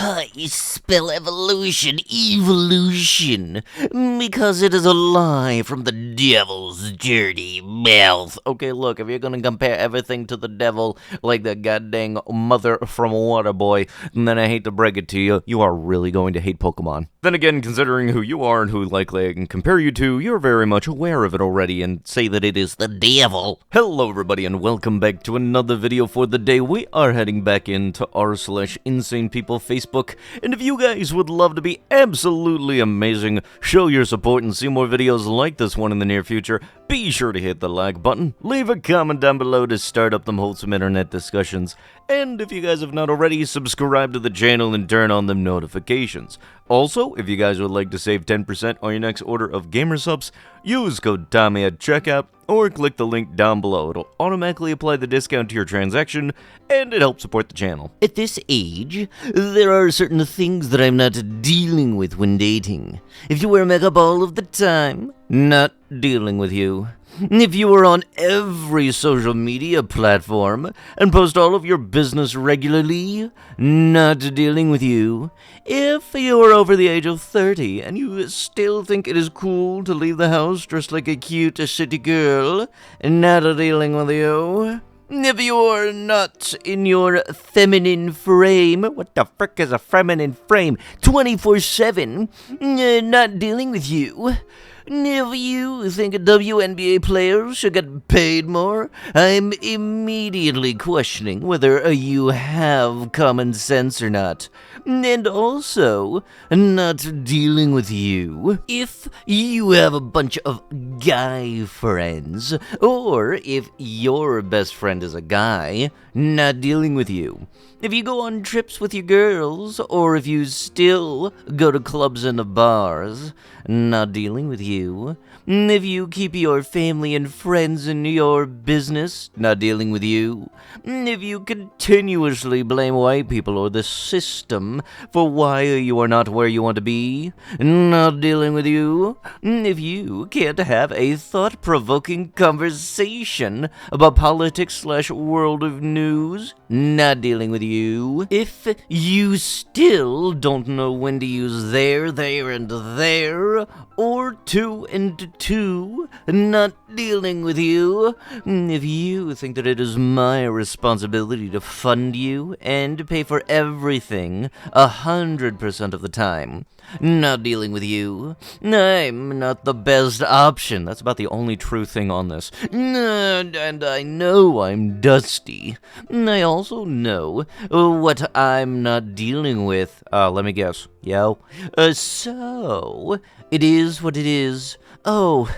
You spell evolution, evolution, because it is a lie from the devil's dirty mouth. Okay, look, if you're gonna compare everything to the devil, like the goddamn mother from Waterboy, then I hate to break it to you, you are really going to hate Pokemon. Then again, considering who you are and who likely I can compare you to, you're very much aware of it already and say that it is the devil. Hello everybody and welcome back to another video for the day. We are heading back into r/InsanePeople Facebook, and if you guys would love to be absolutely amazing, show your support and see more videos like this one in the near future, be sure to hit the like button, leave a comment down below to start up them wholesome internet discussions, and if you guys have not already, subscribe to the channel and turn on them notifications. Also, if you guys would like to save 10% on your next order of gamer subs, use code Tommy at checkout, or click the link down below. It'll automatically apply the discount to your transaction, and it helps support the channel. At this age, there are certain things that I'm not dealing with when dating. If you wear makeup all of the time, not dealing with you. If you are on every social media platform and post all of your business regularly, not dealing with you. If you are over the age of 30 and you still think it is cool to leave the house dressed like a cute city girl, not dealing with you. If you are not in your feminine frame, what the frick is a feminine frame? 24/7, not dealing with you. If you think WNBA players should get paid more, I'm immediately questioning whether you have common sense or not. And also, not dealing with you. If you have a bunch of guy friends, or if your best friend is a guy, not dealing with you. If you go on trips with your girls, or if you still go to clubs and bars, not dealing with you. If you keep your family and friends in your business, not dealing with you. If you continuously blame white people or the system for why you are not where you want to be, not dealing with you. If you can't have a thought-provoking conversation about politics/world of news, not dealing with you. If you still don't know when to use there, and there, or two and two, not dealing with you. If you think that it is my responsibility to fund you and pay for everything 100% of the time, not dealing with you. I'm not the best option. That's about the only true thing on this. And I know I'm dusty. I also know what I'm not dealing with. Let me guess. Yo. So, it is what it is. Oh,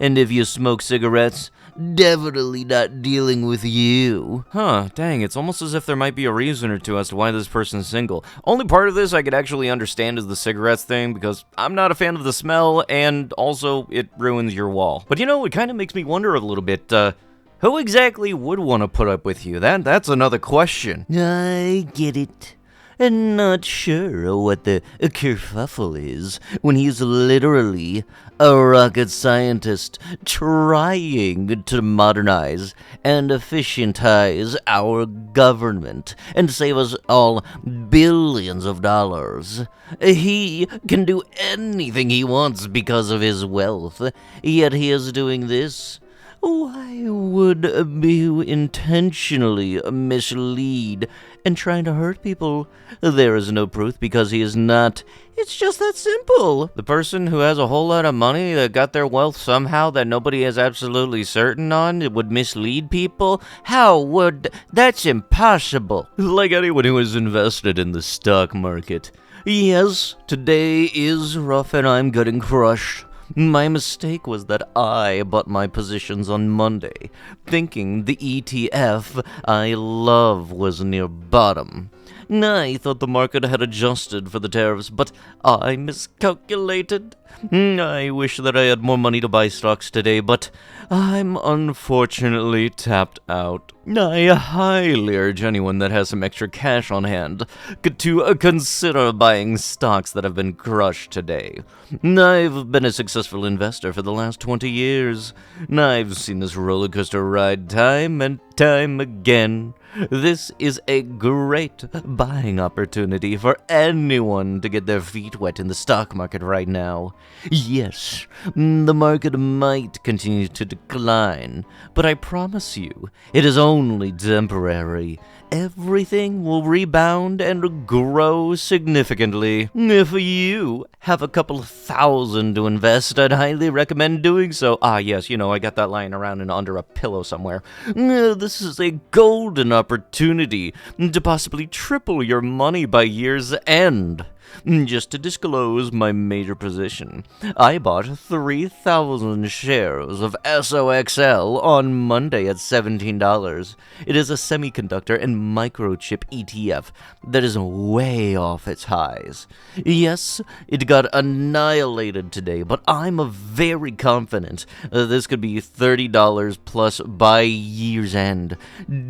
and if you smoke cigarettes, definitely not dealing with you. Huh, dang, it's almost as if there might be a reason or two as to why this person's single. Only part of this I could actually understand is the cigarettes thing, because I'm not a fan of the smell, and also it ruins your wall. But you know, it kind of makes me wonder a little bit, who exactly would want to put up with you? That's another question. I get it. And not sure what the kerfuffle is when he's literally a rocket scientist trying to modernize and efficientize our government and save us all billions of dollars. He can do anything he wants because of his wealth, yet he is doing this. Why would you intentionally mislead and trying to hurt people? There is no proof because he is not. It's just that simple. The person who has a whole lot of money that got their wealth somehow that nobody is absolutely certain on would mislead people? How would? That's impossible. Like anyone who is invested in the stock market. Yes, today is rough and I'm getting crushed. My mistake was that I bought my positions on Monday, thinking the ETF I love was near bottom. I thought the market had adjusted for the tariffs, but I miscalculated. I wish that I had more money to buy stocks today, but I'm unfortunately tapped out. I highly urge anyone that has some extra cash on hand to consider buying stocks that have been crushed today. I've been a successful investor for the last 20 years. I've seen this roller coaster ride time and time again. This is a great buying opportunity for anyone to get their feet wet in the stock market right now. Yes, the market might continue to decline, but I promise you, it is only temporary. Everything will rebound and grow significantly. If you have a couple of thousand to invest, I'd highly recommend doing so. Yes, I got that lying around and under a pillow somewhere. This is a golden opportunity to possibly triple your money by year's end. Just to disclose my major position, I bought 3,000 shares of SOXL on Monday at $17. It is a semiconductor and microchip ETF that is way off its highs. Yes, it got annihilated today, but I'm very confident this could be $30 plus by year's end,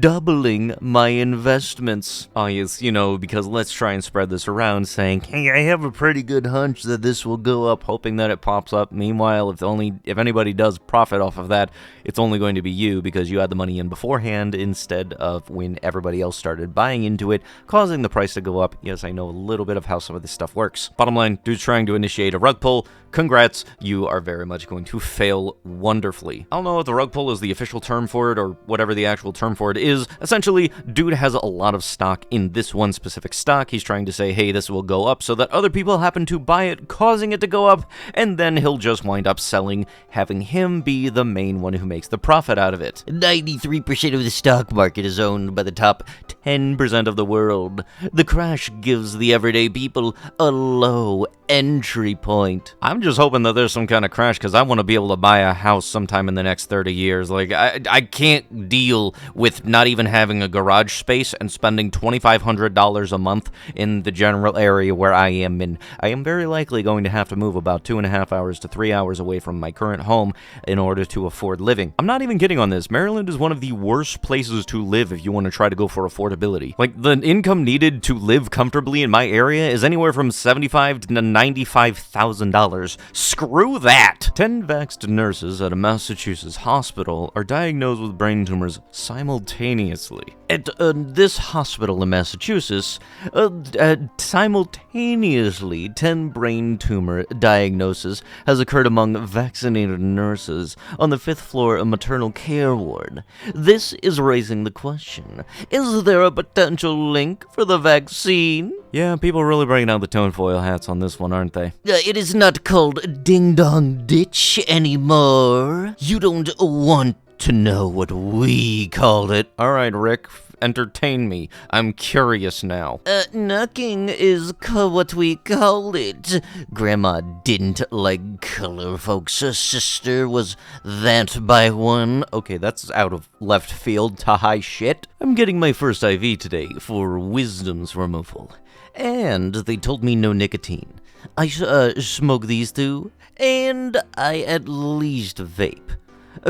doubling my investments. Yes, because let's try and spread this around saying, hey, I have a pretty good hunch that this will go up, hoping that it pops up. Meanwhile, if anybody does profit off of that, it's only going to be you because you had the money in beforehand instead of when everybody else started buying into it, causing the price to go up. Yes, I know a little bit of how some of this stuff works. Bottom line, dude's trying to initiate a rug pull. Congrats, you are very much going to fail wonderfully. I don't know if the rug pull is the official term for it or whatever the actual term for it is. Essentially, dude has a lot of stock in this one specific stock. He's trying to say, hey, this will go up so that other people happen to buy it, causing it to go up, and then he'll just wind up selling, having him be the main one who makes the profit out of it. 93% of the stock market is owned by the top 10% of the world. The crash gives the everyday people a low entry point. I'm just hoping that there's some kind of crash because I want to be able to buy a house sometime in the next 30 years. Like, I can't deal with not even having a garage space and spending $2,500 a month in the general area where I am in. I am very likely going to have to move about 2.5 hours to 3 hours away from my current home in order to afford living. I'm not even kidding on this. Maryland is one of the worst places to live if you want to try to go for affordability. Like, the income needed to live comfortably in my area is anywhere from $75,000 to $95,000. Screw that! 10 vaxxed nurses at a Massachusetts hospital are diagnosed with brain tumors simultaneously. At this hospital in Massachusetts, simultaneously 10 brain tumor diagnosis has occurred among vaccinated nurses on the 5th floor maternal care ward. This is raising the question, is there a potential link for the vaccine? Yeah, people are really bringing out the tinfoil hats on this one, aren't they? It is not called Ding Dong Ditch anymore. You don't want to know what we called it. Alright, Rick, entertain me. I'm curious now. Knocking is what we called it. Grandma didn't like color, folks. Sister was that by one. Okay, that's out of left field to high shit. I'm getting my first IV today for wisdom's removal. And they told me no nicotine. I smoke these two, and I at least vape.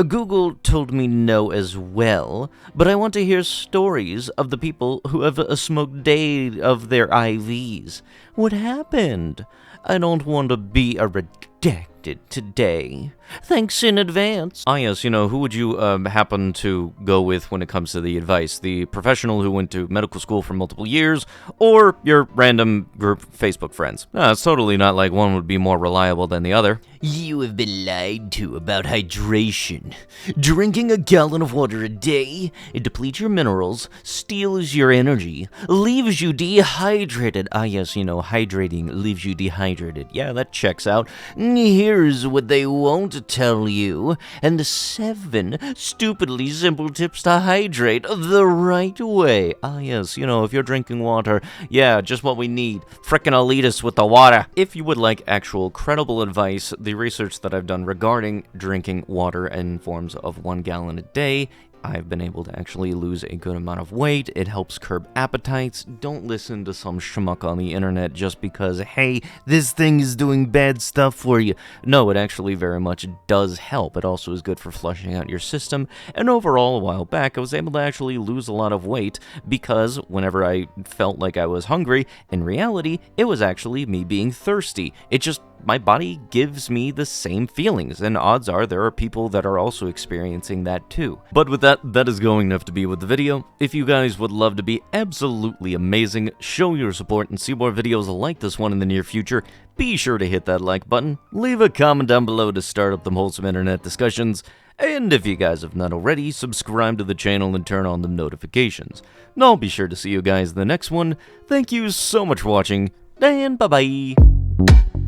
Google told me no as well, but I want to hear stories of the people who have smoked day of their IVs. What happened? I don't want to be redacted today. Thanks in advance. Yes, who would you happen to go with when it comes to the advice? The professional who went to medical school for multiple years, or your random group Facebook friends? It's totally not like one would be more reliable than the other. You have been lied to about hydration. Drinking a gallon of water a day, it depletes your minerals, steals your energy, leaves you dehydrated. Yes, hydrating leaves you dehydrated. Yeah, that checks out. Here's what they won't tell you, and 7 stupidly simple tips to hydrate the right way. Yes, if you're drinking water, yeah, just what we need. Frickin' elitist with the water. If you would like actual credible advice, the research that I've done regarding drinking water in forms of 1 gallon a day, I've been able to actually lose a good amount of weight. It helps curb appetites. Don't listen to some schmuck on the internet just because, hey, this thing is doing bad stuff for you. No, it actually very much does help. It also is good for flushing out your system. And overall, a while back, I was able to actually lose a lot of weight because whenever I felt like I was hungry, in reality, it was actually me being thirsty. It just my body gives me the same feelings, and odds are there are people that are also experiencing that too. But with that, that is going to have to be with the video. If you guys would love to be absolutely amazing, show your support, and see more videos like this one in the near future, be sure to hit that like button, leave a comment down below to start up them wholesome internet discussions, and if you guys have not already, subscribe to the channel and turn on the notifications. And I'll be sure to see you guys in the next one. Thank you so much for watching, and bye-bye!